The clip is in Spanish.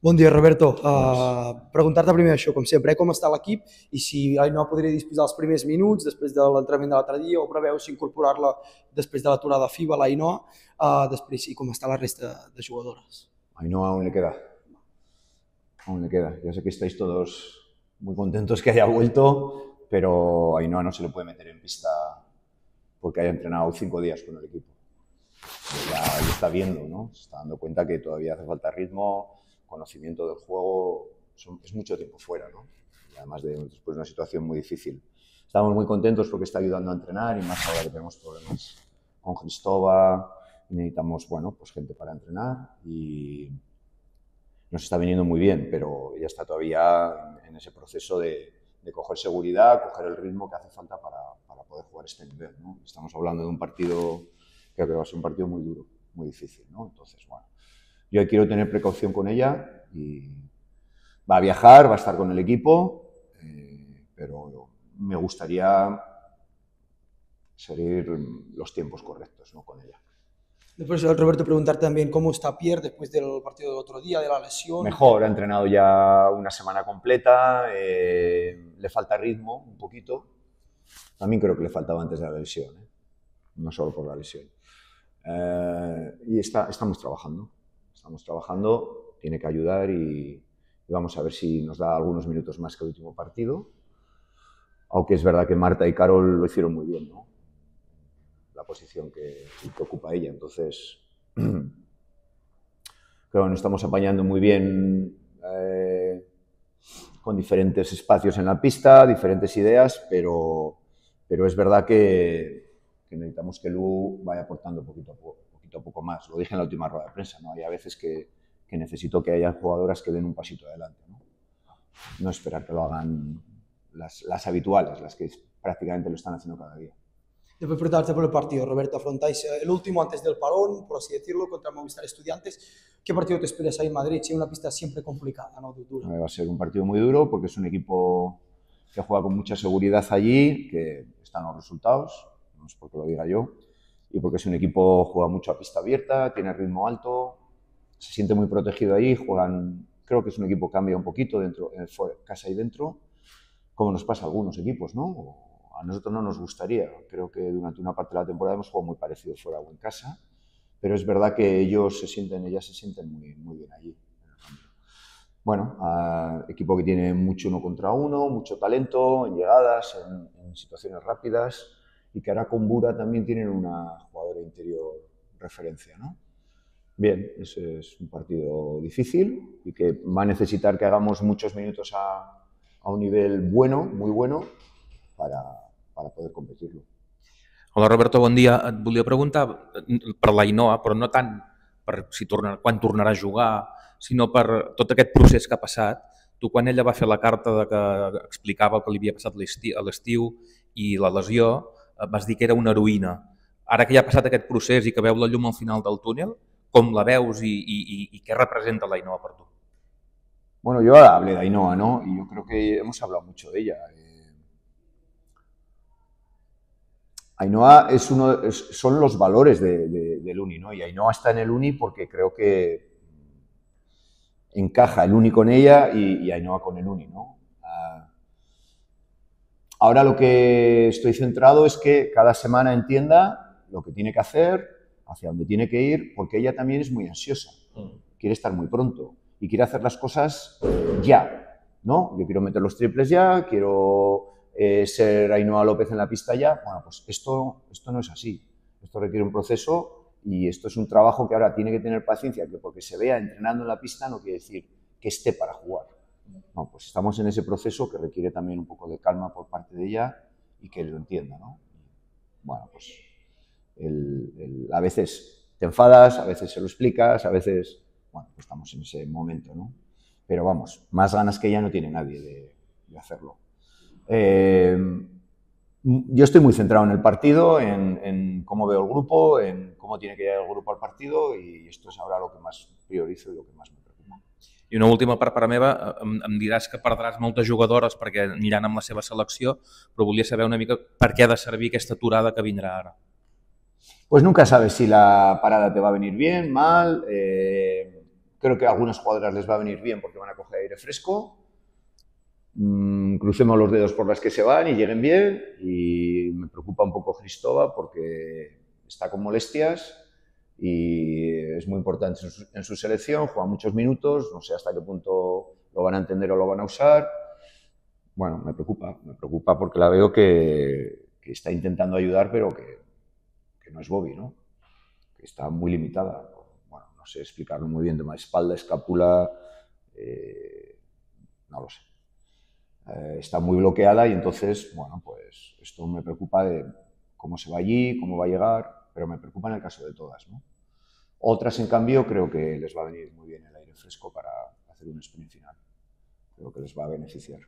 Bon dia, Roberto. Bones. Preguntar-te primer això, com sempre, com està l'equip i si no podria disposar els primers minuts després de l'entrenament de l'altre dia o preveus incorporar-la després de l'aturada FIBA, l'Ainoa, després i com està la resta de jugadores. Ainhoa aún le queda. Aún le queda. Ya sé que estáis todos muy contentos que haya vuelto, pero a Ainhoa no se le puede meter en pista porque haya entrenado 5 días con el equipo. Ya está viendo, ¿no? Se está dando cuenta que todavía hace falta ritmo, conocimiento del juego, es mucho tiempo fuera, ¿no? Y además después de una situación muy difícil. Estamos muy contentos porque está ayudando a entrenar y más ahora que tenemos problemas con Cristóbal y necesitamos, bueno, pues gente para entrenar y nos está viniendo muy bien, pero ella está todavía en ese proceso de coger seguridad, coger el ritmo que hace falta para poder jugar este nivel, ¿no? Estamos hablando de un partido que creo que va a ser un partido muy duro, muy difícil, ¿no? Entonces, bueno, yo quiero tener precaución con ella y va a viajar, va a estar con el equipo, pero me gustaría seguir los tiempos correctos, ¿no? Con ella. Después, Roberto, preguntarte también cómo está Pierre después del partido del otro día, de la lesión. Mejor, ha entrenado ya una semana completa, le falta ritmo un poquito. También creo que le faltaba antes de la lesión, no solo por la lesión. Y estamos trabajando, tiene que ayudar y vamos a ver si nos da algunos minutos más que el último partido. Aunque es verdad que Marta y Carol lo hicieron muy bien, ¿no? La posición que ocupa ella, entonces creo que nos estamos apañando muy bien con diferentes espacios en la pista, diferentes ideas, pero es verdad que necesitamos que Lu vaya aportando poquito a poco más. Lo dije en la última rueda de prensa, ¿no? Hay a veces que necesito que haya jugadoras que den un pasito adelante, ¿no? No esperar que lo hagan las habituales, las que prácticamente lo están haciendo cada día. Después preguntarte por el partido, Roberto, afrontáis el último antes del parón, por así decirlo, contra Movistar Estudiantes. ¿Qué partido te esperas ahí en Madrid? Sí, una pista siempre complicada, ¿no? Dura. Va a ser un partido muy duro porque es un equipo que juega con mucha seguridad allí, que están los resultados, no es porque lo diga yo, y porque es un equipo que juega mucho a pista abierta, tiene ritmo alto, se siente muy protegido ahí, juegan, creo que es un equipo que cambia un poquito dentro, casa y dentro, como nos pasa a algunos equipos, ¿no? A nosotros no nos gustaría, creo que durante una parte de la temporada hemos jugado muy parecido fuera o en casa, pero es verdad que ellas se sienten muy, muy bien allí. Bueno, equipo que tiene mucho uno contra uno, mucho talento en llegadas, en situaciones rápidas y que ahora con Bura también tienen una jugadora interior referencia, ¿no? Bien, ese es un partido difícil y que va a necesitar que hagamos muchos minutos a un nivel bueno, muy bueno, para poder competir-lo. Hola, Roberto, bon dia. Et volia preguntar per l'Ainoa, però no tant per quan tornarà a jugar, sinó per tot aquest procés que ha passat. Tu, quan ella va fer la carta que explicava el que li havia passat a l'estiu i la lesió, vas dir que era una heroïna. Ara que ja ha passat aquest procés i que veu la llum al final del túnel, com la veus i què representa l'Ainoa per tu? Bueno, yo hablé de Ainhoa, ¿no? Y yo creo que hemos hablado mucho de ella. Ainhoa son los valores del Uni, ¿no? Y Ainhoa está en el Uni porque creo que encaja el Uni con ella y Ainhoa con el Uni, ¿no? Ahora lo que estoy centrado es que cada semana entienda lo que tiene que hacer, hacia dónde tiene que ir, porque ella también es muy ansiosa, quiere estar muy pronto y quiere hacer las cosas ya, ¿no? Yo quiero meter los triples ya, quiero ser Ainhoa López en la pista ya. Bueno, pues esto no es así. Esto requiere un proceso y esto es un trabajo que ahora tiene que tener paciencia, que porque se vea entrenando en la pista no quiere decir que esté para jugar. No, pues estamos en ese proceso que requiere también un poco de calma por parte de ella y que lo entienda, ¿no? Bueno, pues a veces te enfadas, a veces se lo explicas, a veces, bueno, pues estamos en ese momento, ¿no? Pero vamos, más ganas que ella no tiene nadie de hacerlo. Yo estoy muy centrado en el partido, en cómo veo el grupo, en cómo tiene que llegar el grupo al partido y esto es ahora lo que más priorizo y lo que más me preocupa. I una última per part meva, em diràs que perdràs moltes jugadores perquè aniran amb la seva selecció, però volia saber una mica per què ha de servir aquesta aturada que vindrà ara. Pues nunca sabes si la parada te va a venir bien, mal, Creo que a algunas jugadoras les va a venir bien porque van a coger aire fresco. Crucemos los dedos por las que se van y lleguen bien. Y me preocupa un poco Hristova porque está con molestias y es muy importante en su selección, juega muchos minutos, no sé hasta qué punto lo van a entender o lo van a usar. Bueno, me preocupa porque la veo que está intentando ayudar, pero que no es Bobby, ¿no? Que está muy limitada. Bueno, no sé explicarlo muy bien, de espalda, escápula, no lo sé. Está muy bloqueada y entonces, bueno, pues esto me preocupa de cómo se va allí, cómo va a llegar, pero me preocupa en el caso de todas, ¿no? Otras, en cambio, creo que les va a venir muy bien el aire fresco para hacer un sprint final. Creo que les va a beneficiar.